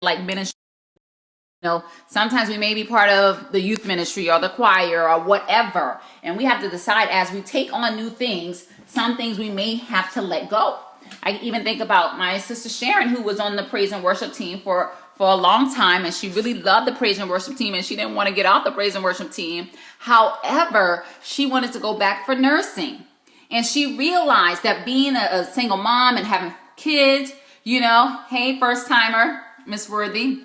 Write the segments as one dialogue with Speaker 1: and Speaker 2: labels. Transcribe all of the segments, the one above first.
Speaker 1: like ministry. Sometimes we may be part of the youth ministry or the choir or whatever, and we have to decide as we take on new things, some things we may have to let go. I even think about my sister Sharon, who was on the praise and worship team for a long time, and she really loved the praise and worship team, and she didn't want to get off the praise and worship team. However, she wanted to go back for nursing, and she realized that being a single mom and having kids, hey, first timer, Miss Worthy,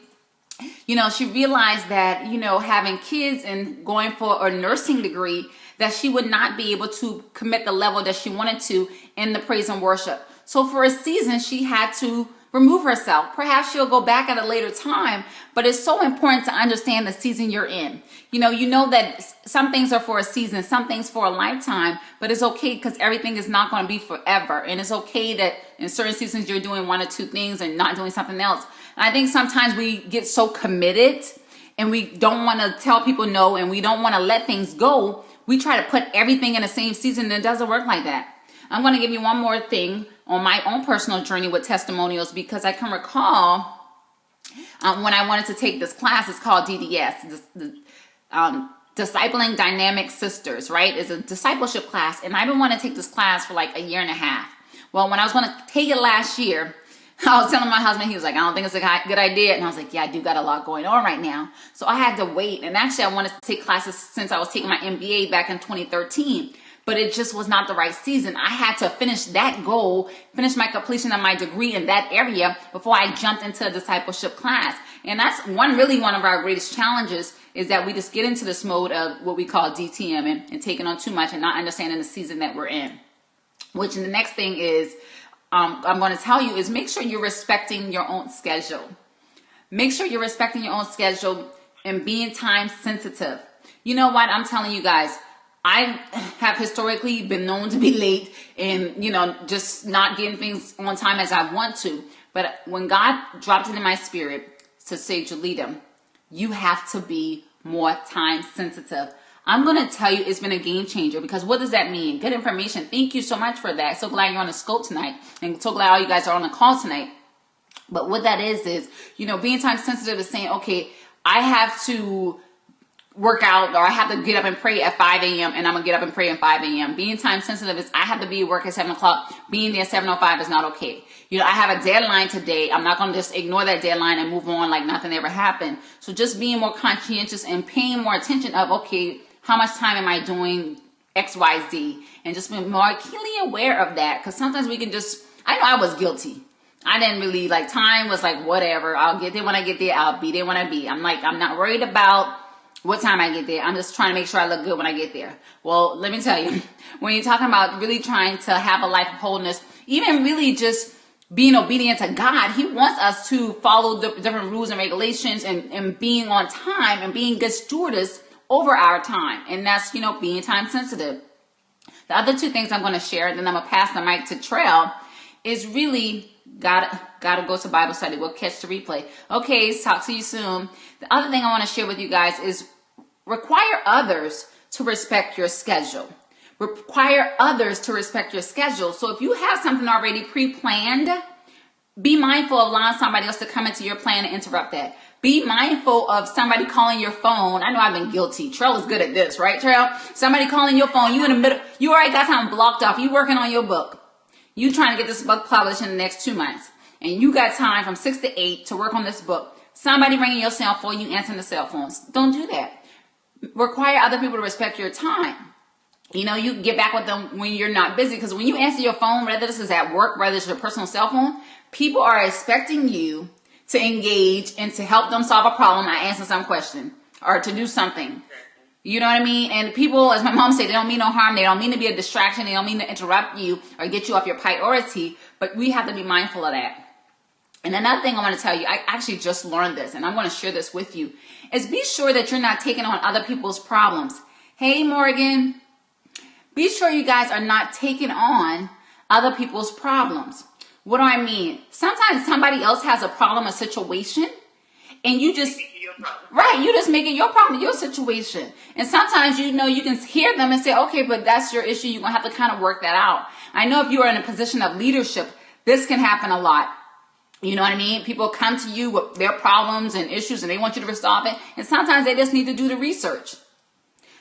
Speaker 1: she realized that, having kids and going for a nursing degree, that she would not be able to commit the level that she wanted to in the praise and worship. So for a season, she had to remove herself. Perhaps she'll go back at a later time, but it's so important to understand the season you're in. You know that some things are for a season, some things for a lifetime, but it's okay because everything is not going to be forever. And it's okay that in certain seasons you're doing one or two things and not doing something else. And I think sometimes we get so committed and we don't want to tell people no, and we don't want to let things go. We try to put everything in the same season, and it doesn't work like that. I'm going to give you one more thing on my own personal journey with testimonials, because I can recall when I wanted to take this class. It's called DDS, Discipling Dynamic Sisters, right? It's a discipleship class, and I've been wanting to take this class for like a year and a half. Well, when I was going to take it last year, I was telling my husband, he was like, I don't think it's a good idea. And I was like, yeah, I do got a lot going on right now. So I had to wait. And actually, I wanted to take classes since I was taking my MBA back in 2013. But it just was not the right season. I had to finish that goal, finish my completion of my degree in that area before I jumped into a discipleship class. And that's one of our greatest challenges, is that we just get into this mode of what we call DTM and taking on too much and not understanding the season that we're in. Which the next thing is, I'm going to tell you, is make sure you're respecting your own schedule. Make sure you're respecting your own schedule and being time sensitive. You know what? I'm telling you guys, I have historically been known to be late and, just not getting things on time as I want to. But when God dropped it in my spirit to say, Julita, you have to be more time sensitive. I'm going to tell you, it's been a game changer, because what does that mean? Good information. Thank you so much for that. So glad you're on the scope tonight, and so glad all you guys are on the call tonight. But what that is, being time sensitive is saying, okay, I have to work out, or I have to get up and pray at 5 a.m. and I'm going to get up and pray at 5 a.m. Being time sensitive is I have to be at work at 7 o'clock. Being there at 7:05 is not okay. I have a deadline today. I'm not going to just ignore that deadline and move on like nothing ever happened. So just being more conscientious and paying more attention of, okay, how much time am I doing X, Y, Z? And just being more keenly aware of that. Because sometimes we can I know I was guilty. I didn't really, time was like, whatever. I'll get there when I get there. I'll be there when I be. I'm not worried about what time I get there. I'm just trying to make sure I look good when I get there. Well, let me tell you, when you're talking about really trying to have a life of wholeness, even really just being obedient to God, He wants us to follow the different rules and regulations and being on time and being good stewards over our time. And that's, being time sensitive. The other two things I'm going to share, and then I'm going to pass the mic to Trail, is really gotta go to Bible study. We'll catch the replay. Okay, talk to you soon. The other thing I want to share with you guys is require others to respect your schedule. Require others to respect your schedule. So if you have something already pre-planned, be mindful of allowing somebody else to come into your plan and interrupt that. Be mindful of somebody calling your phone. I know I've been guilty. Trail is good at this, right, Trail? Somebody calling your phone. You in the middle. You already got time blocked off. You working on your book. You trying to get this book published in the next 2 months. And you got time from 6 to 8 to work on this book. Somebody ringing your cell phone, you answering the cell phones. Don't do that. Require other people to respect your time. You can get back with them when you're not busy. Because when you answer your phone, whether this is at work, whether it's your personal cell phone, people are expecting you to engage and to help them solve a problem or answer some question or to do something. You know what I mean? And people, as my mom said, they don't mean no harm. They don't mean to be a distraction. They don't mean to interrupt you or get you off your priority. But we have to be mindful of that. And another thing I want to tell you, I actually just learned this, and I'm going to share this with you, is be sure that you're not taking on other people's problems. Hey, Morgan. Be sure you guys are not taking on other people's problems. What do I mean? Sometimes somebody else has a problem, a situation, and you just, you just make it your problem, your situation. And sometimes, you can hear them and say, okay, but that's your issue. You're going to have to kind of work that out. I know if you are in a position of leadership, this can happen a lot. You know what I mean? People come to you with their problems and issues and they want you to resolve it. And sometimes they just need to do the research.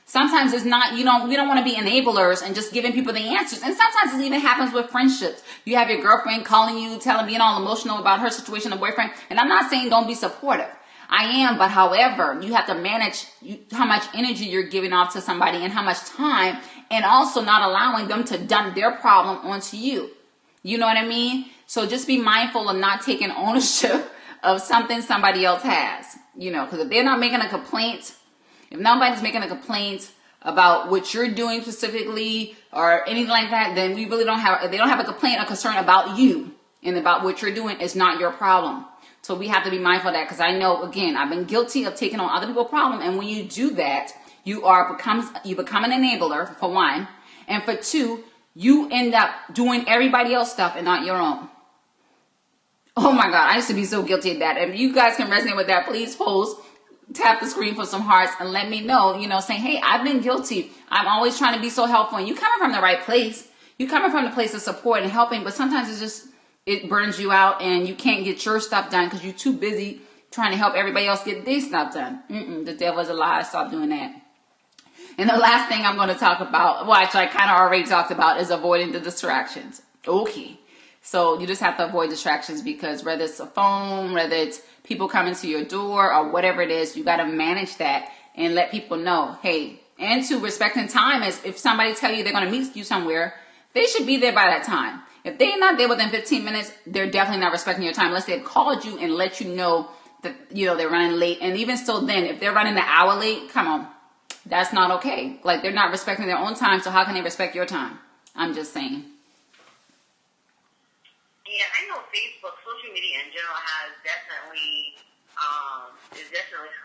Speaker 1: Sometimes it's not, we don't want to be enablers and just giving people the answers. And sometimes it even happens with friendships. You have your girlfriend calling you, being all emotional about her situation, a boyfriend. And I'm not saying don't be supportive. I am, but however, you have to manage how much energy you're giving off to somebody and how much time, and also not allowing them to dump their problem onto you. You know what I mean? So just be mindful of not taking ownership of something somebody else has, because if they're not making a complaint, if nobody's making a complaint about what you're doing specifically or anything like that, then we really they don't have a complaint or concern about you and about what you're doing. It's not your problem. So we have to be mindful of that, because I know, again, I've been guilty of taking on other people's problem. And when you do that, you become an enabler, for one. And for two, you end up doing everybody else's stuff and not your own. Oh my God, I used to be so guilty of that. If you guys can resonate with that, please post, tap the screen for some hearts and let me know, saying, hey, I've been guilty. I'm always trying to be so helpful. And you coming from the right place. You coming from the place of support and helping, but sometimes it burns you out and you can't get your stuff done because you're too busy trying to help everybody else get their stuff done. The devil is a lie. Stop doing that. And the last thing I'm going to talk about, well, actually I kind of already talked about, is avoiding the distractions. Okay. So you just have to avoid distractions, because whether it's a phone, whether it's people coming to your door or whatever it is, you got to manage that and let people know, hey, and to respecting time is if somebody tell you they're going to meet you somewhere, they should be there by that time. If they're not there within 15 minutes, they're definitely not respecting your time unless they called you and let you know that, they're running late. And even still then, if they're running an hour late, come on, that's not okay. Like, they're not respecting their own time, so how can they respect your time? I'm just saying.
Speaker 2: Yeah, I know Facebook, social media in general is definitely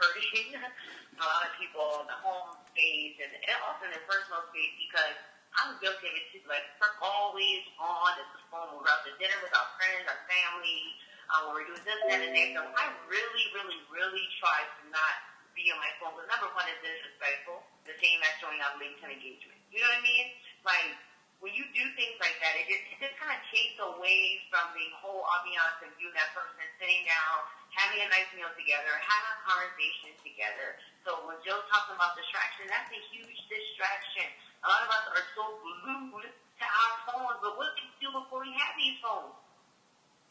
Speaker 2: hurting a lot of people in the home space and also in their personal space, because I'm guilty of it too. Like, we're always on the phone. We're out to dinner with our friends, our family, when we're doing this, that, and that. So I really, really, really try to not be on my phone. But number one, is disrespectful, the same as showing up late to engagement. You know what I mean? Like, when you do things like that, it just kind of takes away from the whole ambiance of you and that person sitting down, having a nice meal together, having a conversation together. So when Joe's talking about distraction, that's a huge distraction. A lot of us are so glued to our phones, but what did we do before we had these phones?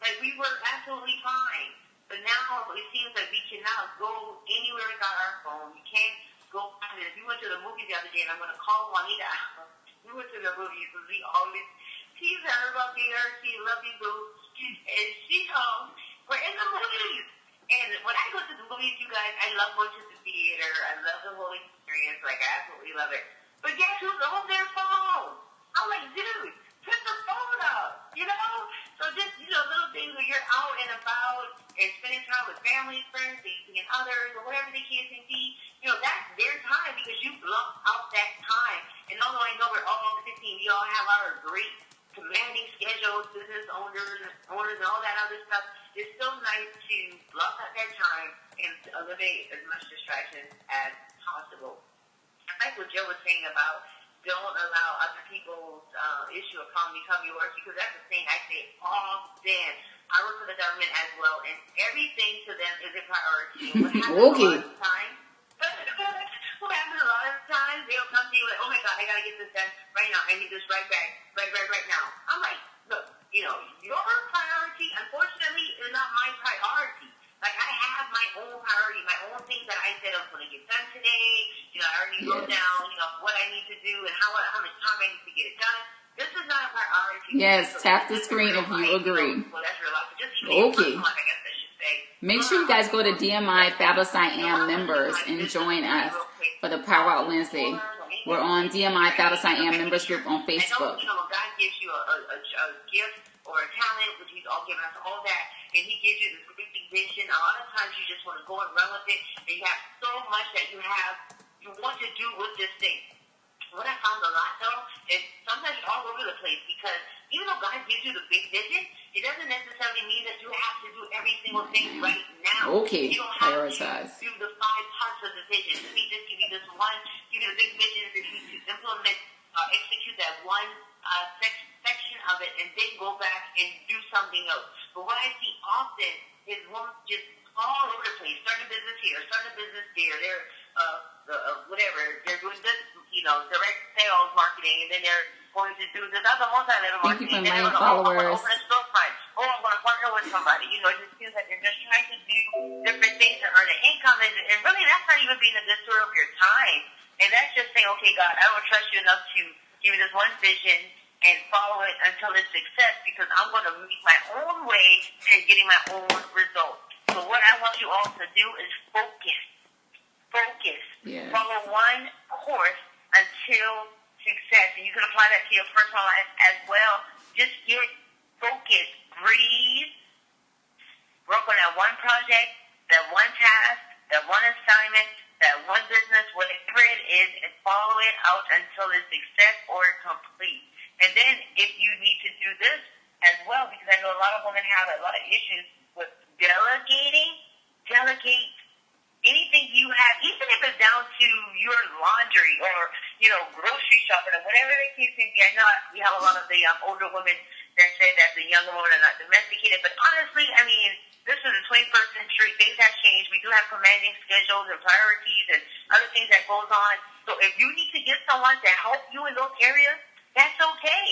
Speaker 2: Like, we were absolutely fine. But now it seems like we cannot go anywhere without our phone. We can't go. If we went to the movies the other day, and I'm going to call Juanita. We went to the movies, and we always tease her about her. She loves you, boo. And we're in the movies. And when I go to the movies, you guys, I love going to the theater. I love the whole experience. Like, I absolutely love it. But guess who's on their phone? I'm like, dude, put the phone up, So just, little things where you're out and about and spending time with family, friends, and others, or whatever the case may be, that's their time, because you block out that time. And although I know we're all 15, we all have our great commanding schedules, business owners, and all that other stuff, it's so nice to block out that time and eliminate as much distraction as possible. Like what Joe was saying about don't allow other people's issue or problem become yours, because that's the thing I say often. I work for the government as well, and everything to them is a priority. What happens a lot of times, they'll come to you like, oh my God, I got to get this done right now. I need this right back, right now. I'm like, look, your priority, unfortunately, is not my priority. Like, I have my own priority, my own things that I said I'm going to get done today. I already wrote down, what I need to do and how much time I need to get it done. This is not a priority.
Speaker 1: Yes, tap the screen if you agree.
Speaker 2: Well, that's real life. Okay. Life, I guess I should say.
Speaker 1: Make sure you guys go to DMI Fabulous I Am members and join us for the Power Out Wednesday. We're on DMI Fabulous I Am members group on Facebook.
Speaker 2: When God gives you a gift or a talent, which He's all given us all that, and He gives you this great vision, a lot of times you just want to go and run with it, and you have so much that you want to do with this thing. What I found a lot, though, is sometimes you're all over the place, because even though God gives you the big vision, it doesn't necessarily mean that you have to do every single thing right now.
Speaker 1: Okay,
Speaker 2: you don't have to do the 5 parts of the vision. Let me just give you this one, give you the big vision for you to implement, execute that one section of it, and then go back and do something else. But what I see often is women just all over the place, starting a business here, starting a business there. They're whatever. They're doing this, direct sales marketing, and then they're going to do this other multi-level marketing. And then they're going to, I want to open a storefront. Oh, I want to partner with somebody. It just seems like they're just trying to do different things to earn an income, and really that's not even being a good steward of your time. And that's just saying, okay, God, I don't trust you enough to give me this one vision and follow it until it's success, because I'm going to make my own way and getting my own results. So what I want you all to do is focus. Yes. Follow one course until success. And you can apply that to your personal life as well. Just get focused. Breathe. Work on that one project, that one task, that one assignment, that one business, whatever it is, and follow it out until it's success or complete. And then if you need to do this as well, because I know a lot of women have a lot of issues with delegating, delegate anything you have, even if it's down to your laundry or, grocery shopping or whatever the case may be. I know we have a lot of the older women that say that the younger women are not domesticated, but honestly, this is the 21st century. Things have changed. We do have commanding schedules and priorities and other things that goes on. So if you need to get someone to help you in those areas, that's okay.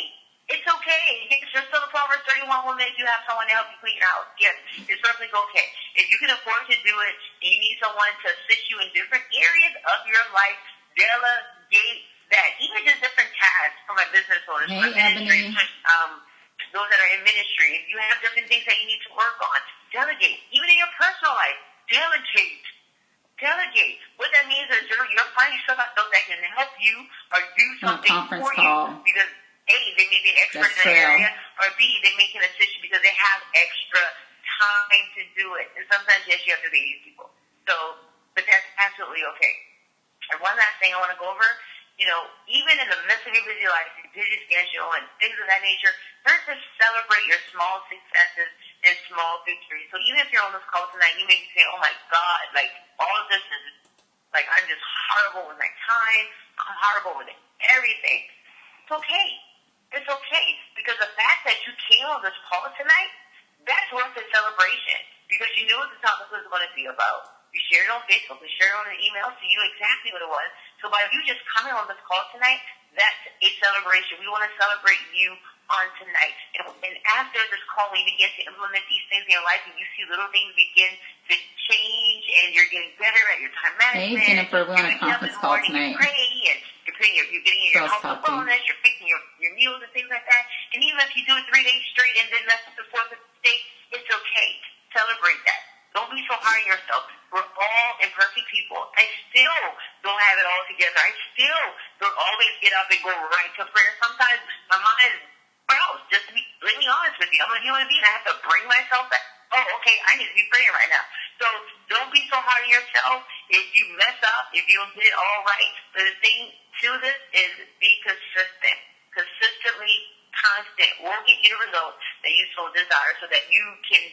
Speaker 2: It's okay. If you're still a Proverbs 31 woman, if you have someone to help you clean your house, yes, it's perfectly okay. If you can afford to do it and you need someone to assist you in different areas of your life, delegate that. Even just different tasks from a business owner, from a ministry, those that are in ministry. If you have different things that you need to work on, delegate. Even in your personal life, delegate. What that means is you're finding someone that can help you or do something for you, because A, they may be an expert in that area, or B, they may can assist you because they have extra time to do it. And sometimes, yes, you have to pay these people. But that's absolutely okay. And one last thing I want to go over, even in the midst of your busy life, your busy schedule and things of that nature, first just celebrate your small successes and small victories. So even if you're on this call tonight, you may be saying, oh my God, all of this is, I'm just horrible with my time. I'm horrible with everything. It's okay. It's okay. Because the fact that you came on this call tonight, that's worth a celebration. Because you knew what the topic was going to be about. You shared it on Facebook. You shared it on an email, so you knew exactly what it was. So by you just coming on this call tonight, that's a celebration. We want to celebrate you on tonight. And after this call, we begin to implement these things in your life, and you see little things begin to change, and you're getting better at your time management.
Speaker 1: Hey, Jennifer, we're on a conference call tonight.
Speaker 2: You pray, and you're getting your health and wellness, you're fixing your meals and things like that. And even if you do it 3 days straight and then that's the 4th day, it's okay. Celebrate that. Don't be so hard on yourself. We're all imperfect people. I still don't have it all together. I still don't always get up and go right to prayer. Sometimes my mind browse. Just to be completely honest with you, I'm a human being. I have to bring myself back. Oh, okay, I need to be praying right now. So don't be so hard on yourself. If you mess up, if you don't get it all right, the thing to this is be consistent. Consistently constant will get you the results that you so desire, so that you can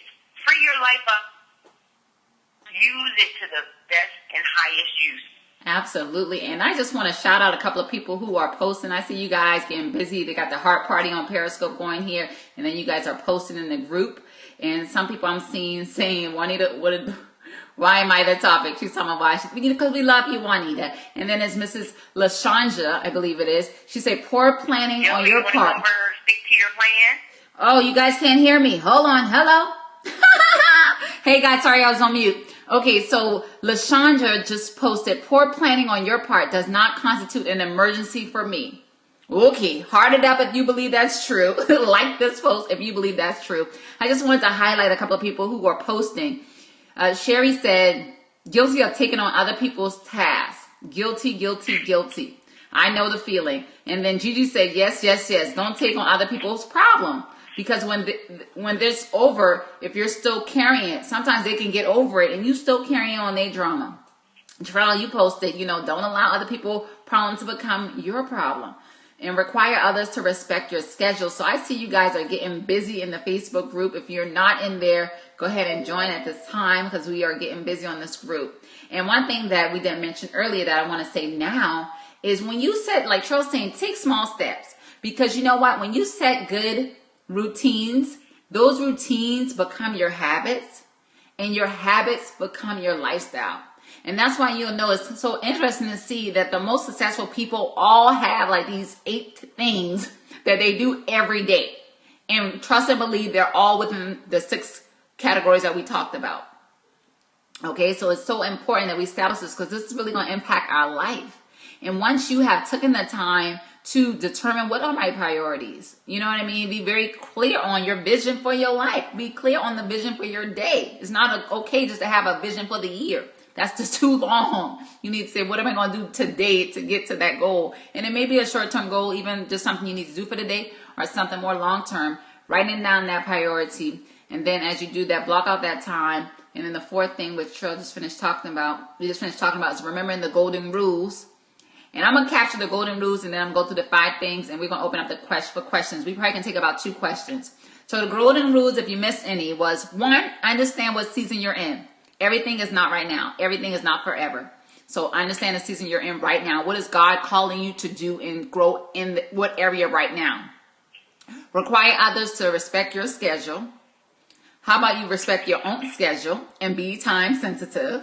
Speaker 2: free your life up, use it to the best and highest use.
Speaker 1: Absolutely. And I just want to shout out a couple of people who are posting. I see you guys getting busy. They got the heart party on Periscope going here, and then you guys are posting in the group. And some people I'm seeing saying, Juanita, why am I the topic? She's talking about why. Because we love you, Juanita. And then there's Mrs. LaShanja, I believe it is. She said, poor planning on your part.
Speaker 2: Stick to your plan.
Speaker 1: Oh, you guys can't hear me. Hold on. Hello. Hey, guys. Sorry, I was on mute. Okay, so LaShanja just posted, poor planning on your part does not constitute an emergency for me. Okay, heart it up if you believe that's true. Like this post if you believe that's true. I just wanted to highlight a couple of people who are posting. Sherry said, guilty of taking on other people's tasks. Guilty, guilty, guilty. I know the feeling. And then Gigi said, yes, yes, yes. Don't take on other people's problem. Because when this over, if you're still carrying it, sometimes they can get over it and you still carrying on their drama. Terrell, you posted, don't allow other people's problems to become your problem. And require others to respect your schedule. So I see you guys are getting busy in the Facebook group. If you're not in there, go ahead and join at this time because we are getting busy on this group. And one thing that we didn't mention earlier that I want to say now is when you set, like Trill's saying, take small steps. Because you know what? When you set good routines those routines become your habits, and your habits become your lifestyle. And that's why you'll know it's so interesting to see that the most successful people all have like these 8 things that they do every day. And trust and believe they're all within the 6 categories that we talked about. Okay, so it's so important that we establish this because this is really going to impact our life. And once you have taken the time to determine what are my priorities, you know what I mean? Be very clear on your vision for your life. Be clear on the vision for your day. It's not okay just to have a vision for the year. That's just too long. You need to say, what am I going to do today to get to that goal? And it may be a short-term goal, even just something you need to do for the day, or something more long-term. Writing down that priority. And then as you do that, block out that time. And then the 4th thing, which Cheryl just finished talking about, is remembering the golden rules. And I'm going to capture the golden rules, and then I'm going to go through the 5 things, and we're going to open up the for questions. We probably can take about 2 questions. So the golden rules, if you missed any, was 1, understand what season you're in. Everything is not right now. Everything is not forever. So understand the season you're in right now. What is God calling you to do and grow in what area right now? Require others to respect your schedule. How about you respect your own schedule and be time sensitive?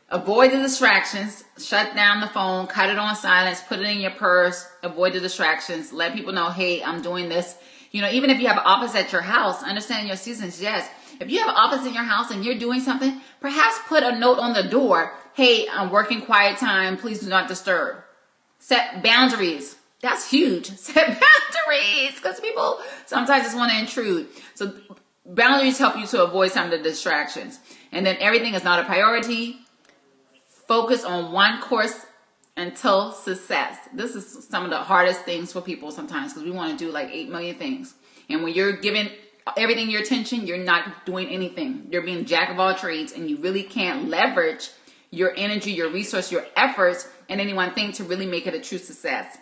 Speaker 1: Avoid the distractions. Shut down the phone. Cut it on silence. Put it in your purse. Avoid the distractions. Let people know, hey, I'm doing this. You know, even if you have an office at your house, understand your seasons, yes. If you have an office in your house and you're doing something, perhaps put a note on the door. Hey, I'm working quiet time. Please do not disturb. Set boundaries. That's huge. Set boundaries because people sometimes just want to intrude. So boundaries help you to avoid some of the distractions. And then everything is not a priority. Focus on one course until success. This is some of the hardest things for people sometimes because we want to do like 8 million things. And when you're giving everything your attention, you're not doing anything. You're being jack of all trades, and you really can't leverage your energy, your resource, your efforts in any one thing to really make it a true success.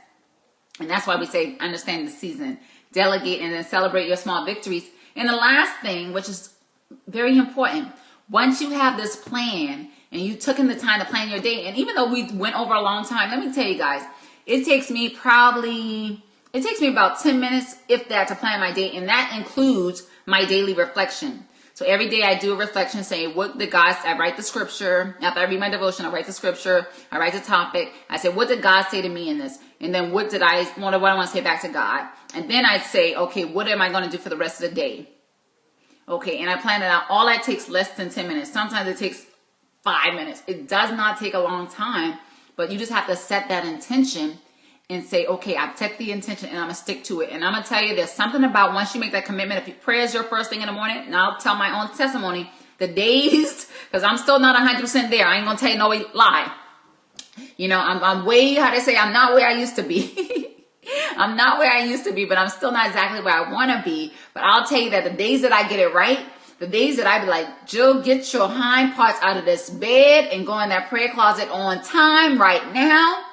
Speaker 1: And that's why we say understand the season, delegate, and then celebrate your small victories. And the last thing, which is very important, once you have this plan and you took in the time to plan your day, and even though we went over a long time, let me tell you guys, it takes me about 10 minutes, if that, to plan my day. And that includes my daily reflection. So every day I do a reflection saying, what did God say? I write the scripture. After I read my devotion, I write the scripture. I write the topic. I say, what did God say to me in this? And then what I want to say back to God? And then I'd say, okay, what am I going to do for the rest of the day? Okay, and I plan it out. All that takes less than 10 minutes. Sometimes it takes 5 minutes. It does not take a long time, but you just have to set that intention and say, okay, I've set the intention and I'm going to stick to it. And I'm going to tell you, there's something about once you make that commitment, if prayer is your first thing in the morning, and I'll tell my own testimony, the days, because I'm still not 100% there. I ain't going to tell you no lie. You know, I'm way, how they say, I'm not where I used to be. I'm not where I used to be, but I'm still not exactly where I want to be. But I'll tell you that the days that I get it right, the days that I be like, Jill, get your hind parts out of this bed and go in that prayer closet on time right now.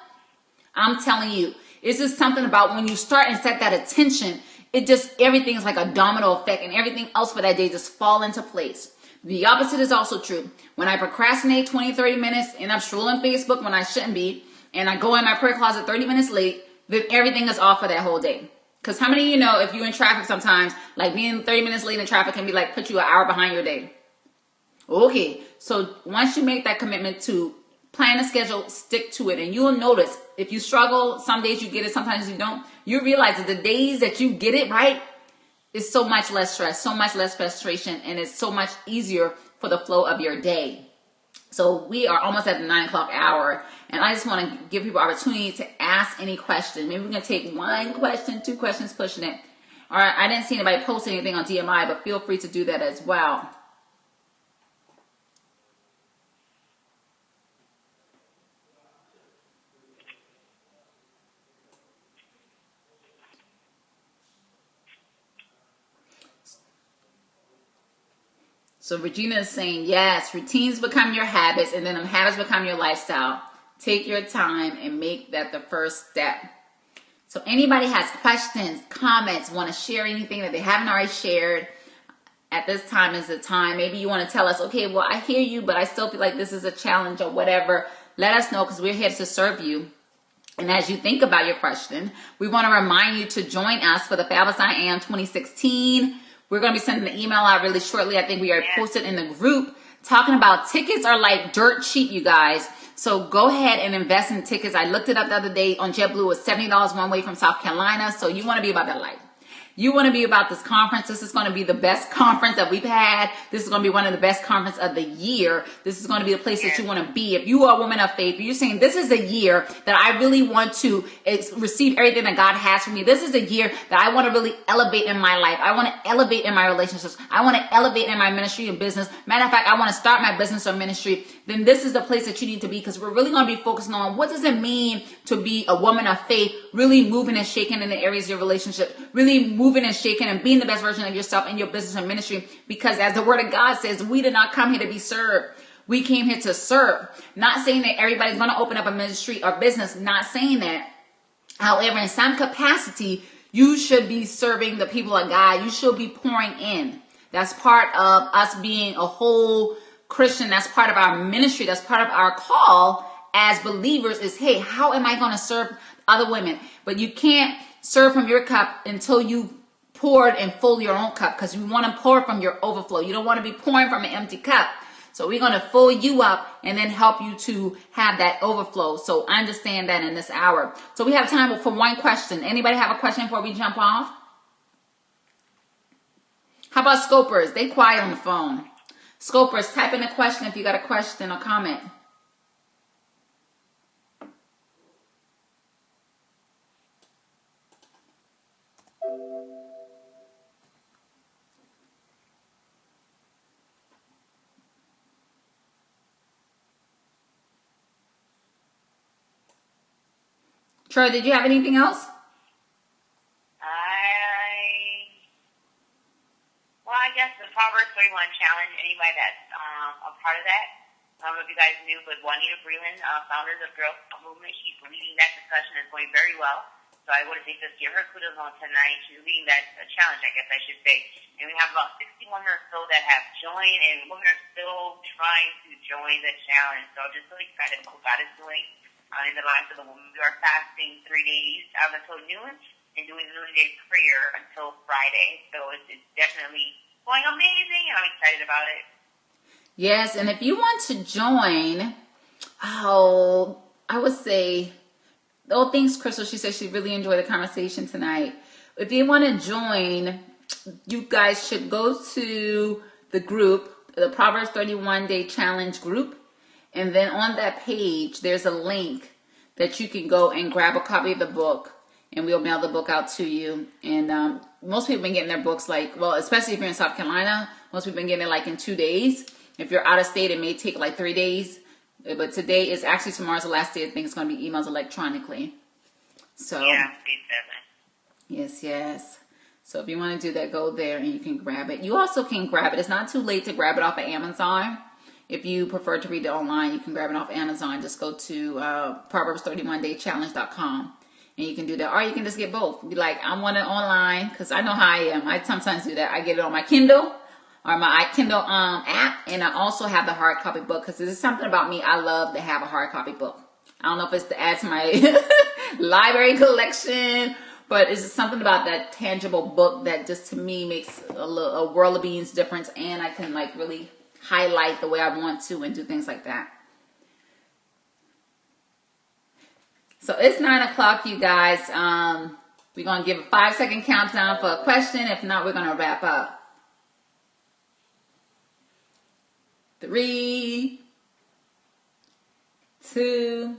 Speaker 1: I'm telling you, it's just something about when you start and set that attention, it just, everything is like a domino effect, and everything else for that day just fall into place. The opposite is also true. When I procrastinate 20, 30 minutes and I'm strolling Facebook when I shouldn't be, and I go in my prayer closet 30 minutes late, then everything is off for that whole day. Because how many of you know if you're in traffic sometimes, like being 30 minutes late in traffic can be like put you an hour behind your day. Okay, so once you make that commitment to plan a schedule, stick to it, and you'll notice if you struggle, some days you get it, sometimes you don't, you realize that the days that you get it right, it's so much less stress, so much less frustration, and it's so much easier for the flow of your day. So we are almost at the 9 o'clock hour, and I just want to give people opportunity to ask any question. Maybe we can take 1 question, 2 questions, pushing it. Or I didn't see anybody post anything on DMI, but feel free to do that as well. So Regina is saying, yes, routines become your habits, and then habits become your lifestyle. Take your time and make that the first step. So anybody has questions, comments, want to share anything that they haven't already shared, at this time is the time. Maybe you want to tell us, okay, well, I hear you, but I still feel like this is a challenge or whatever. Let us know, because we're here to serve you. And as you think about your question, we want to remind you to join us for the Fabulous I Am 2016. We're going to be sending the email out really shortly. I think we are posted in the group talking about tickets are like dirt cheap, you guys. So go ahead and invest in tickets. I looked it up the other day on JetBlue. It was $70 one way from South Carolina. So you want to be about that life. You want to be about this conference. This is going to be the best conference that we've had. This is going to be one of the best conferences of the year. This is going to be the place that you want to be. If you are a woman of faith, you're saying this is a year that I really want to receive everything that God has for me. This is a year that I want to really elevate in my life. I want to elevate in my relationships. I want to elevate in my ministry and business. Matter of fact, I want to start my business or ministry. Then this is the place that you need to be, because we're really going to be focusing on what does it mean to be a woman of faith, really moving and shaking in the areas of your relationship, really moving and shaking and being the best version of yourself in your business and ministry. Because as the word of God says, we did not come here to be served. We came here to serve. Not saying that everybody's going to open up a ministry or business. Not saying that. However, in some capacity, you should be serving the people of God. You should be pouring in. That's part of us being a whole Christian. That's part of our ministry. That's part of our call as believers is, hey, how am I going to serve other women? But you can't serve from your cup until you poured and fill your own cup, because you want to pour from your overflow. You don't want to be pouring from an empty cup. So we're going to fill you up and then help you to have that overflow. So understand that in this hour. So we have time for one question. Anybody have a question before we jump off? How about scopers? They quiet on the phone. Scopers, type in a question if you got a question or comment. Troy, did you have anything else?
Speaker 2: I guess the Proverbs 31 challenge, anybody that's a part of that, I don't know if you guys knew, but Juanita Breland, founder of the Girl Movement, she's leading that discussion. It's going very well. So I would say just give her kudos on tonight. She's leading that challenge, I guess I should say. And we have about 60 women or so that have joined, and women are still trying to join the challenge. So I'm just really excited about what God is doing in the lives of the women. We are fasting 3 days until noon and doing the noonday prayer until Friday. So it's definitely going amazing, and I'm excited about it.
Speaker 1: Yes, and if you want to join, I would say, thanks, Crystal. She said she really enjoyed the conversation tonight. If you want to join, you guys should go to the group, the Proverbs 31 Day Challenge group, and then on that page, there's a link that you can go and grab a copy of the book, and we'll mail the book out to you. And most people have been getting their books especially if you're in South Carolina, most people have been getting it in 2 days. If you're out of state, it may take 3 days. But today is actually, tomorrow's the last day. I think it's going to be emails electronically. So
Speaker 2: yeah,
Speaker 1: yes. So if you want to do that, go there and you can grab it. You also can grab it. It's not too late to grab it off of Amazon. If you prefer to read it online, you can grab it off Amazon. Just go to Proverbs31daychallenge.com and you can do that. Or you can just get both. Be like, I want it online, because I know how I am. I sometimes do that. I get it on my Kindle or my Kindle app, and I also have the hard copy book, because there's something about me. I love to have a hard copy book. I don't know if it's to add to my library collection, but it's just something about that tangible book that just to me makes a world of beans difference, and I can really highlight the way I want to and do things like that. So it's 9 o'clock, you guys. We're going to give a 5-second countdown for a question. If not, we're going to wrap up. 3, 2.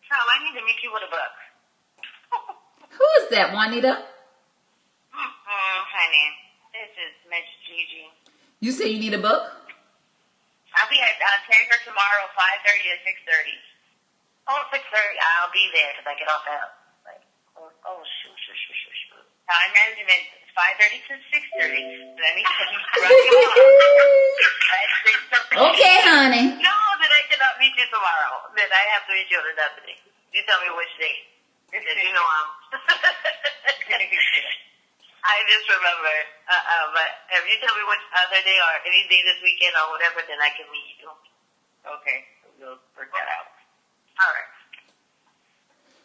Speaker 2: Carl, I need to meet you with a book.
Speaker 1: Who is that, Juanita?
Speaker 2: Honey, this is Miss Gigi.
Speaker 1: You say you need a book?
Speaker 2: I'll be at Tanker tomorrow, 5:30 to 6:30. Oh, 6:30. I'll be there because I get off at shoot. Time management, 5:30 to 6:30. Let me run you off.
Speaker 1: Okay, honey.
Speaker 2: No, that I cannot meet you tomorrow. That I have to meet you on another day. You tell me which day. Because you know I'm. I just remember. But if you tell me which other day or any day this weekend or whatever, then I can meet you. Okay, we'll work that out.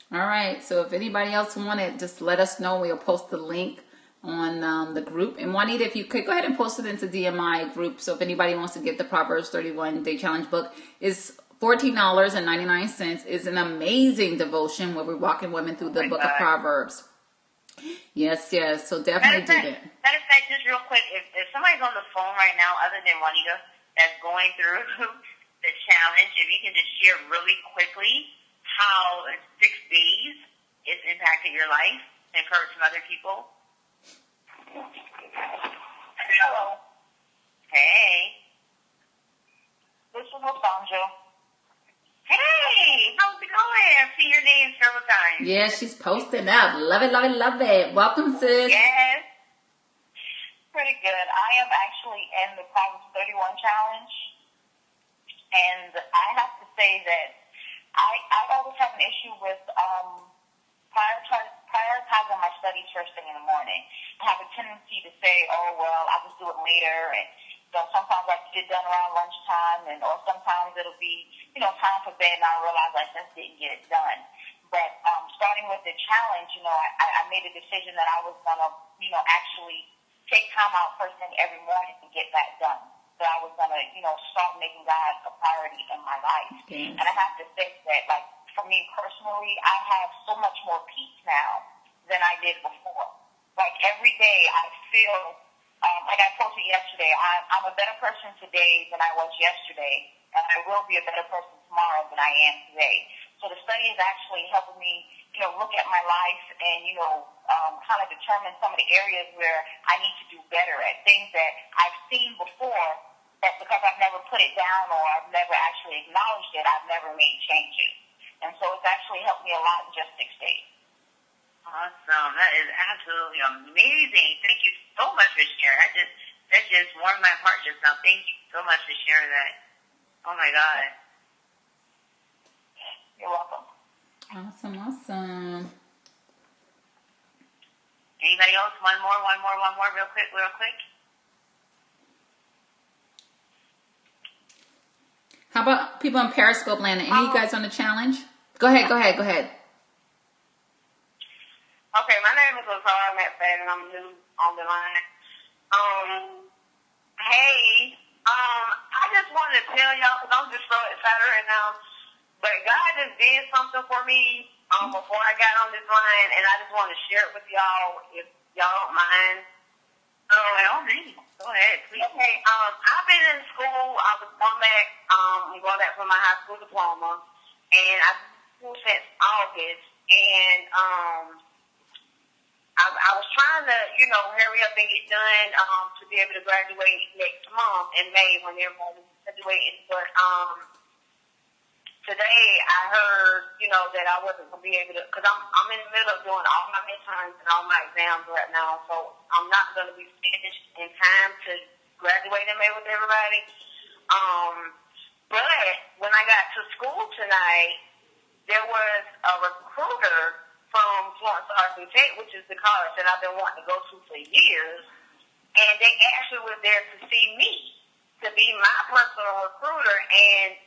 Speaker 2: All right.
Speaker 1: So if anybody else wanted, just let us know. We'll post the link on the group. And Juanita, if you could go ahead and post it into DMI group. So if anybody wants to get the Proverbs 31 Day Challenge book, it's $14.99. It's an amazing devotion where we're walking women through the book of Proverbs. Yes. So definitely do that.
Speaker 2: Matter of fact, just real quick, if somebody's on the phone right now, other than Juanita, that's going through the challenge, if you can just share really quickly how 6 days it's impacted your life, encourage some other people. Hello. Hey. This is Sandra. Hey, how's it going? I've seen your name several times.
Speaker 1: Yeah, she's posting up. Love it. Welcome, sis.
Speaker 2: Yes. Pretty good. I am actually in the Proverbs 31 challenge. And I have to say that I always have an issue with prioritizing my studies first thing in the morning. I have a tendency to say, oh, well, I'll just do it later. And so sometimes I get done around lunchtime, or sometimes it'll be, time for bed, and I realize I just didn't get it done. But starting with the challenge, I made a decision that I was going to, actually take time out first thing every morning to get that done. So I was going to, start making God a priority in my life.
Speaker 1: Okay.
Speaker 2: And I have to say that, like, for me personally, I have so much more peace now than I did before. Like, every day I feel, like I told you yesterday, I'm a better person today than I was yesterday, and I will be a better person tomorrow than I am today. So the study is actually helping me, look at my life and, kind of determine some of the areas where I need to do better at, things that I've seen before, that because I've never put it down or I've never actually acknowledged it, I've never made changes. And so it's actually helped me a lot in just 6 days. Awesome. That is absolutely amazing. Thank you so much for sharing. That just warmed my heart just now. Thank you so much for sharing that. Oh my God. You're welcome.
Speaker 1: Awesome.
Speaker 2: Anybody else? One more, real quick.
Speaker 1: How about people in Periscope land? Any of you guys on the challenge? Go ahead.
Speaker 2: Okay, my name is Lazara McFadden, and I'm new on the line. Hey, I just wanted to tell y'all, because I'm just so excited right now, but God just did something for me before I got on this line, and I just want to share it with y'all, if y'all don't mind. By all means. Go ahead, please. Okay, I've been in school. I'm going back for my high school diploma, and I've been in school since August, and I was trying to, hurry up and get done to be able to graduate next month in May when everyone was graduating. But today I heard, that I wasn't going to be able to, because I'm in the middle of doing all my midterms and all my exams right now, so I'm not going to be finished in time to graduate in May with everybody. But when I got to school tonight, there was a recruiter from Florence Arts and Tech, which is the college that I've been wanting to go to for years, and they actually were there to see me, to be my personal recruiter, and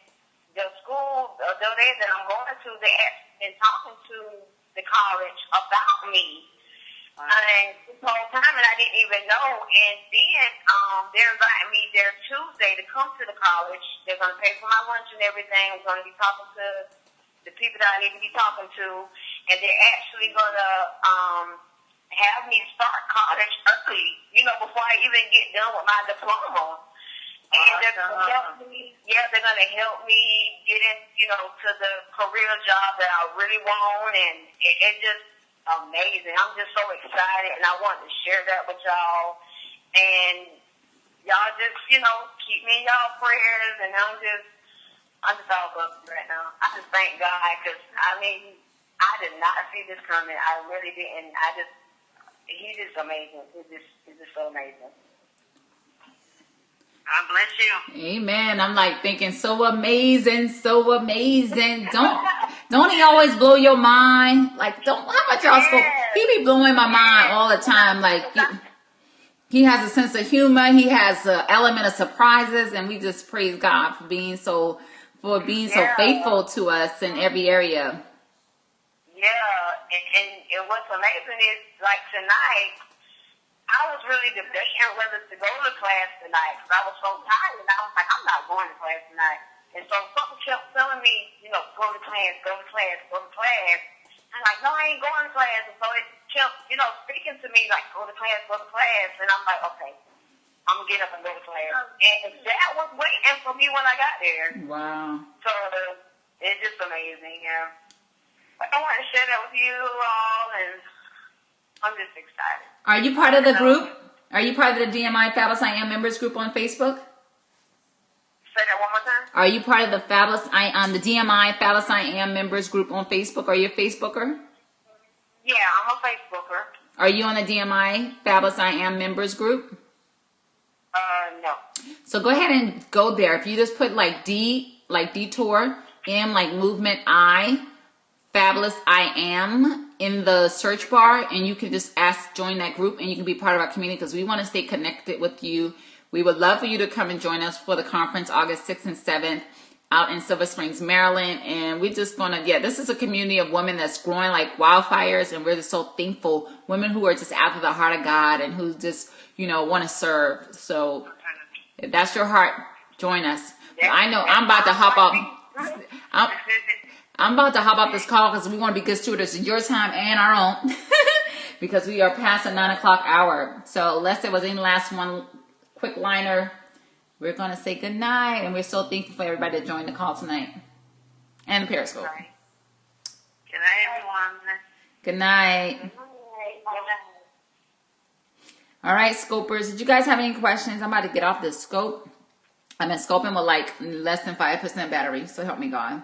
Speaker 2: the school, the day that I'm going to, they actually been talking to the college about me, and this whole time, and I didn't even know, and then they're inviting me there Tuesday to come to the college. They're going to pay for my lunch and everything. I'm going to be talking to the people that I need to be talking to, and they're actually going to have me start college early, before I even get done with my diploma. And they're going to help me. Yeah, they're going to help me get in, to the career job that I really want, and it's just amazing. I'm just so excited, and I want to share that with y'all. And y'all just, keep me in y'all prayers, and I'm just all up right now. I just thank God, because, I did not see this coming. I really didn't. He's just amazing. He's just so amazing. God bless you.
Speaker 1: Amen. I'm like thinking so amazing. Don't he always blow your mind? Like, how much y'all spoke? He be blowing my mind all the time. Like, he has a sense of humor. He has an element of surprises, and we just praise God for being so faithful to us in every area.
Speaker 2: Yeah, and what's amazing is, like, tonight, I was really debating whether to go to class tonight because I was so tired. And I was like, I'm not going to class tonight. And so something kept telling me, go to class, go to class, go to class. I'm like, no, I ain't going to class. And so it kept, speaking to me like, go to class, go to class. And I'm like, okay, I'm going to get up and go to class. And that was waiting for me when I got there.
Speaker 1: Wow.
Speaker 2: So it's just amazing, yeah. But I want to share that with you all, and I'm just excited.
Speaker 1: Are you part of the group? Are you part of the DMI Fabulous I Am members group on Facebook?
Speaker 2: Say that one more time.
Speaker 1: Are you part of the the DMI Fabulous I Am members group on Facebook? Are you a Facebooker?
Speaker 2: Yeah, I'm a Facebooker.
Speaker 1: Are you on the DMI Fabulous I Am members group?
Speaker 2: No.
Speaker 1: So go ahead and go there. If you just put like D, like detour, M, like movement, I, Fabulous I Am in the search bar, and you can just join that group, and you can be part of our community because we want to stay connected with you. We would love for you to come and join us for the conference August 6th and 7th out in Silver Springs, Maryland. And we're just going to, this is a community of women that's growing like wildfires, and we're just so thankful. Women who are just after the heart of God and who just, want to serve. So if that's your heart, join us. I know I'm about to hop off. I'm about to hop off this call because we want to be good stewards of your time and our own because we are past the 9 o'clock hour. So unless there was any last one quick liner, we're going to say good night. And we're so thankful for everybody that joined the call tonight and the Periscope.
Speaker 2: Right. Good night, everyone.
Speaker 1: Good night. All right, scopers. Did you guys have any questions? I'm about to get off this scope. I've been scoping with like less than 5% battery. So help me God.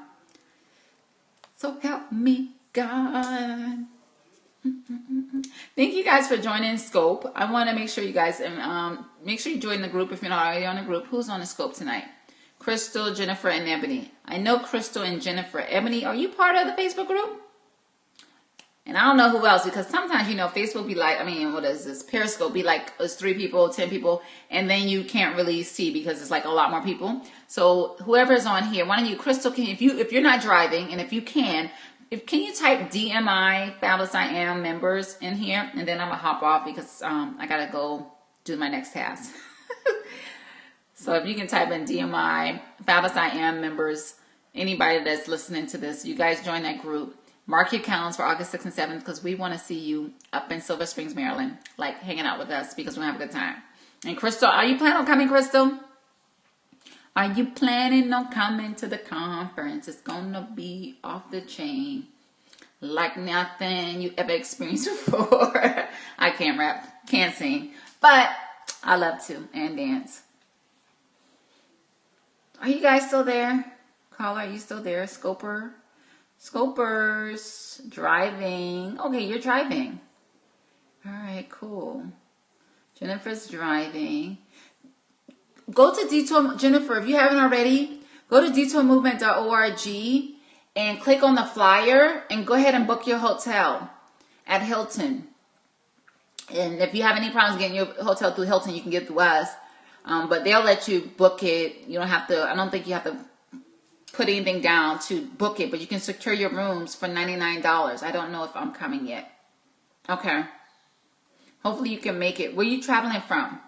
Speaker 1: So help me God. Thank you guys for joining Scope. I want to make sure you guys make sure you join the group if you're not already on the group. Who's on the Scope tonight? Crystal, Jennifer, and Ebony. I know Crystal and Jennifer. Ebony, are you part of the Facebook group? And I don't know who else, because sometimes, Facebook be like, what is this? Periscope be like, it's 3 people, 10 people, and then you can't really see because it's like a lot more people. So whoever's on here, why don't you, Crystal, if you're not driving, and if you can you type DMI Fabulous I Am members in here, and then I'm gonna hop off because I gotta go do my next task. So if you can type in DMI Fabulous I Am members, anybody that's listening to this, you guys join that group. Mark your calendars for August 6th and 7th because we want to see you up in Silver Springs, Maryland, like hanging out with us because we're going to have a good time. And Crystal, are you planning on coming, Crystal? Are you planning on coming to the conference? It's going to be off the chain like nothing you ever experienced before. I can't rap, can't sing, but I love to and dance. Are you guys still there? Caller, are you still there? Scoper? Scopers, driving. Okay, you're driving. All right, cool. Jennifer's driving. Go to Detour, Jennifer, if you haven't already, go to detourmovement.org and click on the flyer and go ahead and book your hotel at Hilton. And if you have any problems getting your hotel through Hilton, you can get through us. But they'll let you book it. You don't have to, I don't think you have to put anything down to book it, but you can secure your rooms for $99. I don't know if I'm coming yet. Okay. Hopefully you can make it. Where are you traveling from?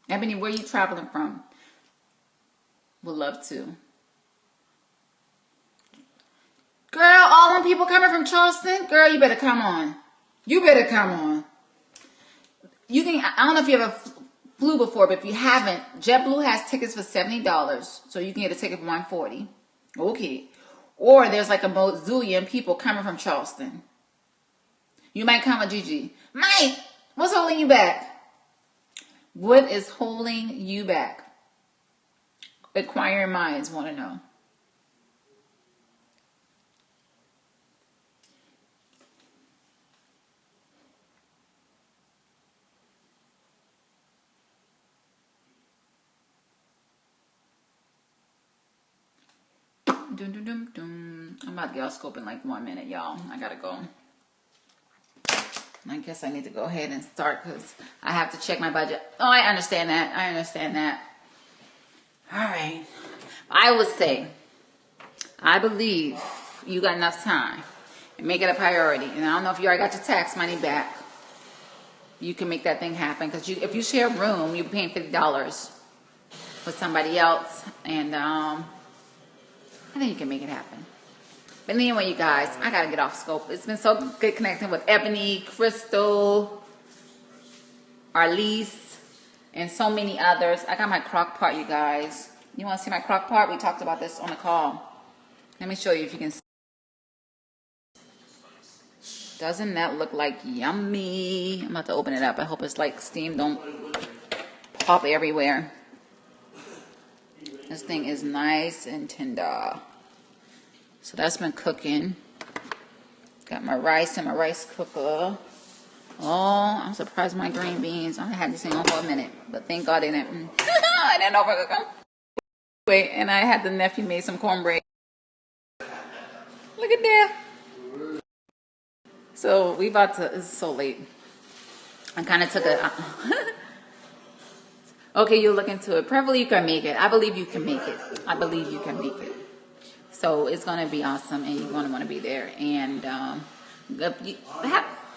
Speaker 1: Ebony, where are you traveling from? Would love to. Girl, all them people coming from Charleston? Girl, you better come on. You better come on. You can, I don't know if you ever flew before, but if you haven't, JetBlue has tickets for $70, so you can get a ticket for $140. Okay. Or there's like a bazillion people coming from Charleston. You might come with Gigi. Mike, what's holding you back? What is holding you back? Inquiring minds want to know. I'm about to get off scope in like 1 minute, y'all. I gotta go. I guess I need to go ahead and start because I have to check my budget. Oh, I understand that. I understand that. All right. I would say, I believe you got enough time. and make it a priority. And I don't know if you already got your tax money back. You can make that thing happen, because if you share a room, you're paying $50 with somebody else, and I think you can make it happen. But anyway, you guys, I gotta get off scope. It's been so good connecting with Ebony, Crystal, Arlise, and so many others. I got my crock pot, you guys. You want to see my crock pot? We talked about this on the call. Let me show you if you can see. Doesn't that look like yummy? I'm about to open it up. I hope it's like steam don't pop everywhere. This thing is nice and tender. So that's been cooking. Got my rice in my rice cooker. Oh, I'm surprised my green beans. I had this thing on for a minute, but thank God they didn't. I didn't overcook them. Wait, and I had the nephew made some cornbread. Look at that. So we about to, it's so late. I kind of took a, okay, you look into it. Preferably you can make it. I believe you can make it. I believe you can make it. So it's going to be awesome, and you're going to want to be there. And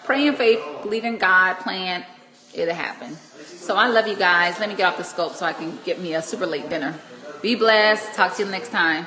Speaker 1: pray in faith, believe in God, plan, it'll happen. So I love you guys. Let me get off the scope so I can get me a super late dinner. Be blessed. Talk to you next time.